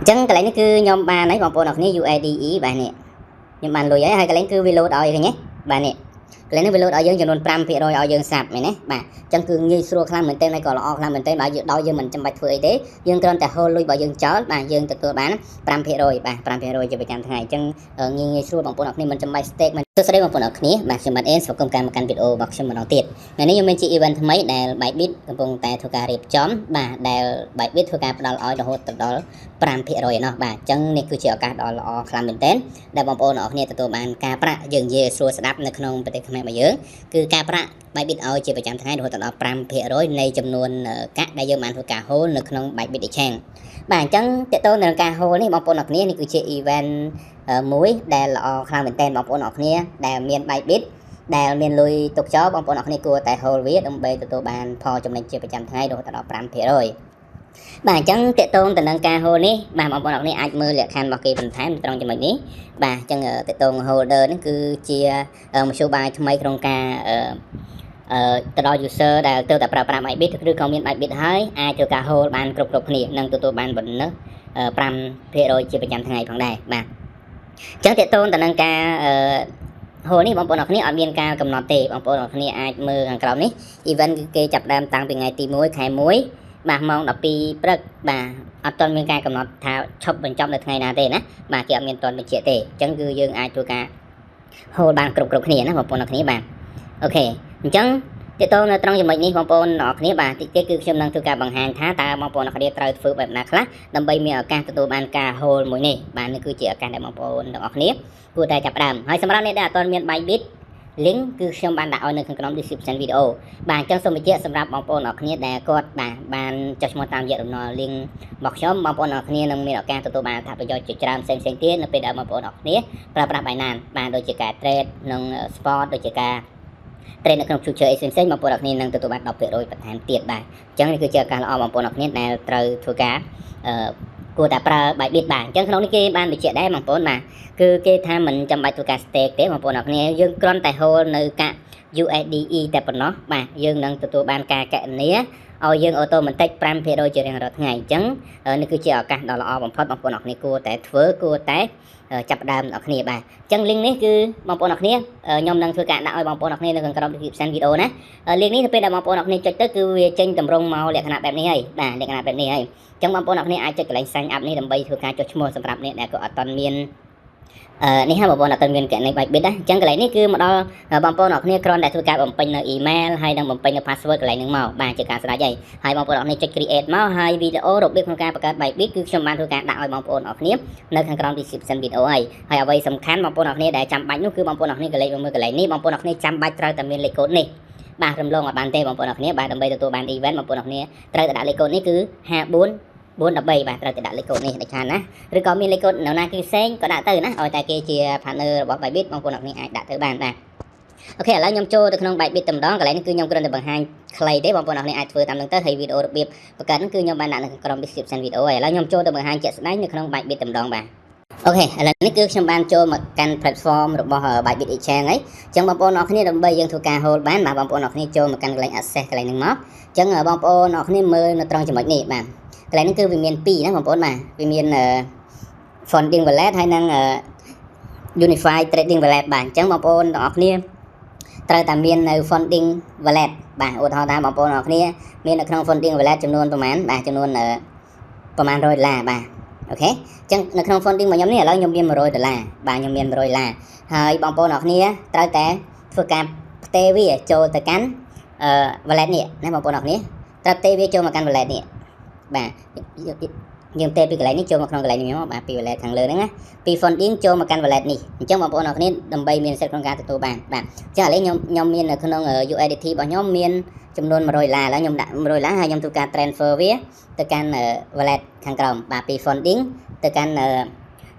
Chẳng cái này cứ nhóm ba nấy bọn nó này UIDE bài nè nhưng mà lùi ấy hai cái này cứ reload ở nhé bài nè cái này reload ở dương cho nên pram phía rồi ở dương sạp này nè bà chẳng cứ như xua khăn mình tên này còn là khăn mình tên bảo đôi dương mình chăm bạch phơi thế dương trênแต่ hôi lui bảo dương chó bà dương từ từ bán pram phía rồi bà pram phía rồi cho bị chạm ngày chẳng như xua bọn nó này mình chăm bạch steak mình tôi sẽ đây bọn nó này bà xem bạn em sẽ công khai một căn video bọc xem mình đầu tiên ngày nay mình chỉ event mấy để bài biết cầm bông tại thuộc cả riệp chóm bà để bài biết thuộc cả đó ở đó từ đó pram phía rồi nó bà chẳng này cứ chịu cả đó là khăn mình tên để bọn nó này từ từ bán cà pra dương về xua đápในក្នុងប្រទេសខ្មែររបស់យើងគឺការប្រាក់បាយប៊ីតឲ្យជាប្រចាំថ្ងៃរហូតដល់ 5% នៃចំនួនកាក់ដែលយើងបានធ្វើការហូលនៅក្នុងបាយប៊ីត exchange បាទអញ្ចឹងតើតើនៅការហូលនេះបងប្អូនអរគ្នានេះគឺជា event មួយដែលល្អខ្លាំងមែនទែនបងប្អូនអរគ្នាដែលមានបាយប៊ីតដែលមានលុយទុកចោលបងប្អូនអរគ្នាគួរតែហូលវាដើម្បីទទួលបានផលចំណេញជាប្រចាំថ្ងៃរហូតដល់ 5% បាទអញ្ចឹងតេតងទៅនឹងការហូលនេះបាទបងប្អូនអរគ្នាអាចមើលលក្ខខណ្ឌរបស់គេបន្ថែមត្រង់ចំណុចនេះបាទអញ្ចឹងតេតង holder នេះគឺជាមធ្យោបាយថ្មីក្នុងការទៅដល់ user ដែលទៅតែប្រើប្រាស់ Bybit ឬក៏មាន Bybit ហើយអាចធ្វើការ hold បានគ្រប់គ្នានិងទទួលបានbonus 5% ជាប្រចាំថ្ងៃផងដែរបាទអញ្ចឹងតេតងទៅនឹងការhold នេះបងប្អូនអរគ្នាអត់មានការកំណត់ទេបងប្អូនអរគ្នាអាចមើលខាងក្រោមនេះ event គឺគេចាប់ផ្ដើមតាំងពីថ្ងៃទី1ខែ1បាទម៉ោង 12 ព្រឹកបាទអត់ទាន់មានការកំណត់ថាឈប់បញ្ចប់នៅថ្ងៃណាទេណាបាទគេអត់មានទាន់បញ្ជាក់ទេអញ្ចឹងគឺយើងអាចធ្វើការ hold បានគ្រប់គ្នាណាបងប្អូនអរគ្នាបាទអូខេអញ្ចឹងតើតើនៅត្រង់ចំណុចនេះបងប្អូនអរគ្នាបាទតិចទៀតគឺខ្ញុំនឹងធ្វើការបង្ហាញថាតើបងប្អូនអរគ្នាត្រូវធ្វើបែបណាខ្លះដើម្បីមានឱកាសទទួលបានការ hold មួយនេះបាទនេះគឺជាឱកាសដែលបងប្អូនទាំងអស់គ្នាគួរតែចាប់ផ្ដើមហើយសម្រាប់អ្នកដែលអត់ទាន់មាន Bybit link គឺខ្ញុំបានដាក់ឲ្យនៅក្នុង description video បាទអញ្ចឹងសូមបញ្ជាក់សម្រាប់បងប្អូនអរគ្នាដែលគាត់បានចុះឈ្មោះតាមរយៈរំណល link របស់ខ្ញុំបងប្អូនអរគ្នានឹងមានឱកាសទទួលបានអត្ថប្រយោជន៍ជាច្រើនផ្សេងៗទៀតនៅពេលដែលបងប្អូនអរគ្នាប្រើប្រាស់ Binance បាទដូចជាការ trade និង spot ដូចជាការ trade នៅក្នុង future អីផ្សេងៗបងប្អូនអរគ្នានឹងទទួលបាន 10% បន្ថែមទៀតបាទអញ្ចឹងនេះគឺជាឱកាសល្អបងប្អូនអរគ្នាដែលត្រូវធ្វើការគួរតែប្រើ Bybit បាទអញ្ចឹងក្នុងនេះគេបានបញ្ជាក់ដែរបងប្អូនបាទគឺគេថាមិនចាំបាច់ធ្វើការ stake ទេបងប្អូនអរគ្នាយើងគ្រាន់តែ hold នៅកាក់ USDE តែប៉ុណ្ណោះបាទយើងនឹងទទួលបានការកណនាឲ្យយើង automatic 5% ជារៀងរាល់ថ្ងៃអញ្ចឹងនេះគឺជាឱកាសដ៏ល្អបំផុតបងប្អូនអរគ្នាគួរតែធ្វើគួរតែចាប់ផ្ដើមអ្នកគ្នាបាទអញ្ចឹង link នេះគឺបងប្អូនអរគ្នាខ្ញុំនឹងធ្វើការដាក់ឲ្យបងប្អូនអរគ្នានៅក្នុងក្រុម description video ណា link នេះទៅពេលដែលបងប្អូនអរគ្នាចុចទៅគឺវាចេញតម្រង់មកលក្ខណៈបែបនេះហើយបាទលក្ខណៈបែបនេះហើយអញ្ចឹងបងប្អូនអរគ្នាអាចចុចកន្លែង sign up នេះដើម្បីធ្វើការចុះឈ្មោះសម្រាប់អ្នកដែលគាត់អត់ទាន់មាននេះហើយបងប្អូនអត់ទាន់មានគណនី Bybit ណាអញ្ចឹងកន្លែងនេះគឺមកដល់បងប្អូនអរគ្នាគ្រាន់តែធ្វើការបំពេញនៅ email ហើយនឹងបំពេញនៅ password កន្លែងហ្នឹងមកបាទជាការស្ដាយហើយបងប្អូនអរគ្នាចុច create មកហើយវីដេអូរបៀបក្នុងការបង្កើត Bybit គឺខ្ញុំបានធ្វើការដាក់ឲ្យបងប្អូនអរគ្នានៅខាងក្រោម description video ហើយអ្វីសំខាន់បងប្អូនអរគ្នាដែលចាំបាច់នោះគឺបងប្អូនអរគ្នាកលេចមកមើលកន្លែងនេះបងប្អូនអរគ្នាចាំបាច់ត្រូវតែមានលេខកូដនេះបាទរំលងអត់បានទេបងប្អូនអរគ្នាបាទដើម្បីទទួលបាន event បងប្អូនអរគ្នាត្រូវតែដាក់លេខកូដនេះគឺ5413បាទត្រូវតែដាក់លេខកូដនេះដាច់ខាតណាឬក៏មានលេខកូដនៅណាគេផ្សេងក៏ដាក់ទៅណាឲ្យតែគេជា partner របស់ Bybit បងប្អូនអរគ្នាអាចដាក់ទៅបានបាទអូខេឥឡូវខ្ញុំចូលទៅក្នុង Bybit តែម្ដងកន្លែងនេះគឺខ្ញុំគ្រាន់តែបង្ហាញខ្លីទេបងប្អូនអរគ្នាអាចធ្វើតាមនឹងទៅហើយវីដេអូរបៀបបង្កើតហ្នឹងគឺខ្ញុំបានដាក់នៅក្នុង description video ហើយឥឡូវខ្ញុំចូលទៅបង្ហាញជាក់ស្ដែងនៅក្នុង Bybit តែម្ដងបាទអូខេឥឡូវនេះគឺខ្ញុំបានចូលមកកាន់ platform របស់ Bybit Exchange ហើយអញ្ចឹងបងប្អូនអរគ្នាដើម្បីយើងធ្វើការ hold បានបាទបងប្អូនអរគ្នាចូលមកកាន់កន្លែង access កន្លែងហ្នឹងមកអញ្ចឹងបងប្អូនអរគ្នាមើលនៅត្រង់ចំណុចនេះបាទកន្លែងនេះគឺវាមាន2ណាបងប្អូនបាទវាមាន funding wallet ហើយនិង unified trading wallet បាទអញ្ចឹងបងប្អូនទាំងអស់គ្នាត្រូវតែមាននៅ funding wallet បាទឧទាហរណ៍ថាបងប្អូនទាំងអស់គ្នាមាននៅក្នុង funding wallet ចំនួនប្រហែលបាទចំនួនប្រហែល$100បាទអូខេអញ្ចឹងនៅក្នុង funding របស់ខ្ញុំនេះឥឡូវខ្ញុំមាន$100បាទខ្ញុំមាន$100ហើយបងប្អូនទាំងអស់គ្នាត្រូវតែធ្វើការផ្ទេរវាចូលទៅកាន់wallet នេះណាបងប្អូនទាំងអស់គ្នាត្រូវផ្ទេរវាចូលមកកាន់ wallet នេះបាទយើងទេពីកន្លែងនេះចូលមកក្នុងកន្លែងនេះមកបាទពី wallet ខាងលើហ្នឹងណាពី funding ចូលមកកាន់ wallet នេះអញ្ចឹងបងប្អូនអរគ្នាដើម្បីមានសិទ្ធិក្នុងការទទួលបានបាទអញ្ចឹងឥឡូវខ្ញុំមាននៅក្នុង USDT របស់ខ្ញុំមានចំនួន$100ឥឡូវខ្ញុំដាក់$100ហើយខ្ញុំធ្វើការ transfer វាទៅកាន់ wallet ខាងក្រោមបាទពី funding ទៅកាន់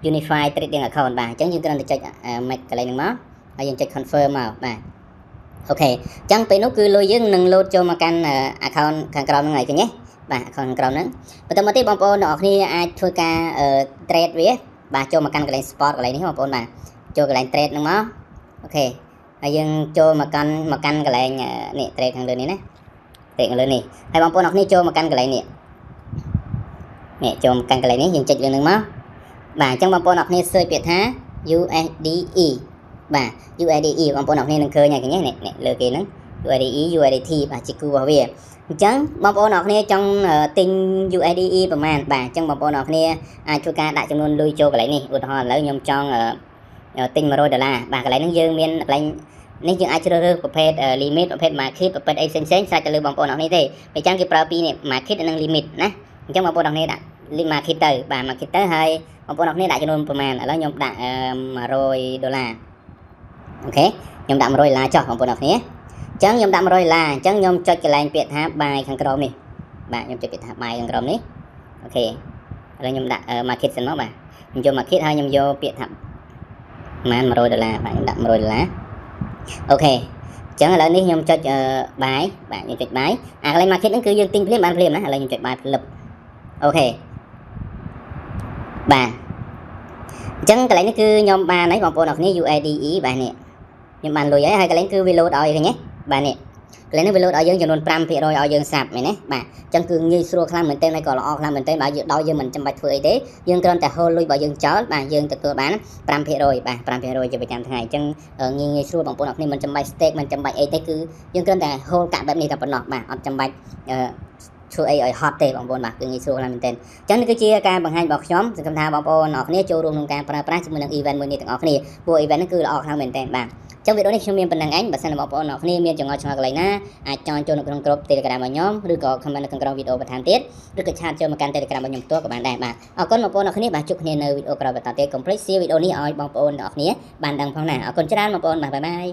unified trading account បាទអញ្ចឹងយើងគ្រាន់តែចុច make កន្លែងហ្នឹងមកហើយយើងចុច confirm មកបាទអូខេអញ្ចឹងពេលនោះគឺលុយយើងនឹង load ចូលមកកាន់ account ខាងក្រោមហ្នឹងហើយឃើញទេបាទ account ខាងក្រោមហ្នឹងបន្តមកទៀតបងប្អូនទាំងអស់គ្នាអាចធ្វើការ trade វាបាទចូលមកកាន់កន្លែង spot កន្លែងនេះបងប្អូនបាទចូលកន្លែង trade ហ្នឹងមកអូខេហើយយើងចូលមកកាន់កន្លែងនេះ trade ខាងលើនេះណា trade ខាងលើនេះហើយបងប្អូនទាំងអស់គ្នាចូលមកកាន់កន្លែងនេះ nè chôm căn cái này dương chích lên nữa bà trong bóng bồn học này sơi biệt thá USDE bà USDE bóng bồn học này nâng cơ nhà cái nhé nè lừa kì nâng USDE USDT bà chỉ cú vào về chẳng bóng bồn học này trong tinh USDEประมาณ bà trong bóng bồn học này chú ca đại trong luôn lui cho cái này ụt hòn lấy nhôm trong tinh $100 bà cái này nó dương miên cáiនេះយើងអាចជ្រើសរើសប្រភេទ limit ប្រភេទ market ប្រភេទអីផ្សេងៗស្រេចទៅលើបងប្អូនអរគ្នាទេពេលចឹងគេប្រើពីនេះ market និង limit ណាអញ្ចឹងបងប្អូនអរគ្នាដាក់ market ទៅបាទ market ទៅហើយបងប្អូនអរគ្នាដាក់ចំនួនប្រមាណឥឡូវខ្ញុំដាក់$100អូខេខ្ញុំដាក់$100ចុះបងប្អូនអរគ្នាអញ្ចឹងខ្ញុំដាក់$100អញ្ចឹងខ្ញុំចុចកន្លែងពាក្យថា buy ខាងក្រោមនេះបាទខ្ញុំចុចពាក្យថា buy ខាងក្រោមនេះអូខេឥឡូវខ្ញុំដាក់ market សិនមកបាទខ្ញុំយក market ហើយខ្ញុំយកពាក្យថាប្រហែល$100បាទខ្ញុំដាក់$100អូខេចឹងឥឡូវនេះខ្ញុំចុចបាយបាទខ្ញុំចុចបាយអាកន្លែង market ហ្នឹងគឺយើងទិញភ្លាមបានភ្លាមណាឥឡូវខ្ញុំចុចបាយភ្លឹបអូខេបាទអញ្ចឹងកន្លែងនេះគឺខ្ញុំបានហើយបងប្អូនអរគ្នា USDE បាទនេះខ្ញុំបានលុយហើយកន្លែងគឺវា load ឲ្យឃើញទេបាទនេះកន្លែងនេះវា load ឲ្យយើងចំនួន 5% ឲ្យយើងសាប់មែនទេបាទអញ្ចឹងគឺងាយស្រួលខ្លាំងមែនទែនហើយក៏ល្អខ្លាំងមែនទែនបើយើងដល់យើងមិនចាំបាច់ធ្វើអីទេយើងគ្រាន់តែហូរលុយរបស់យើងចោលបាទយើងទទួលបាន 5% បាទ 5% ជាប្រចាំថ្ងៃអញ្ចឹងងាយស្រួលបងប្អូនអរគ្នាមិនចាំបាច់ stake មិនចាំបាច់អីទេគឺយើងគ្រាន់តែហូរកាក់បែបនេះតែប៉ុណ្ណោះបាទអត់ចាំបាច់ធ្វើអីឲ្យហត់ទេបងប្អូនបាទគឺងាយស្រួលខ្លាំងមែនទែនអញ្ចឹងនេះគឺជាការបង្ហាញរបស់ខ្ញុំសង្ឃឹមថាបងប្អូនអរគ្នាចូលរួមក្នុងការប្រើប្រាស់ជាមួយនឹង event មួយនេះទាំងអស់គ្នាព្រោះ event នេះគឺល្អខ្លាំងមែនទែនបាទចឹងវីដេអូនេះខ្ញុំមានប៉ុណ្្នឹងឯងបើសិនបងប្អូនអ្នកគ្នាមានចង្អល់ឆ្ងល់កន្លែងណាអាចចង់ចូលនៅក្នុងក្រុម Telegram របស់ខ្ញុំឬក៏ comment នៅក្នុងក្រោមវីដេអូបន្ថែមទៀតឬក៏ឆាតចូលមកកាន់ Telegram របស់ខ្ញុំផ្ទាល់ក៏បានដែរបាទអរគុណបងប្អូនអ្នកគ្នាបាទជួបគ្នានៅវីដេអូក្រោយបន្តទៀតកុំភ្លេច share វីដេអូនេះឲ្យបងប្អូនអ្នកគ្នាបានដឹងផងណាអរគុណច្រើនបងប្អូនបាទបាយបាយ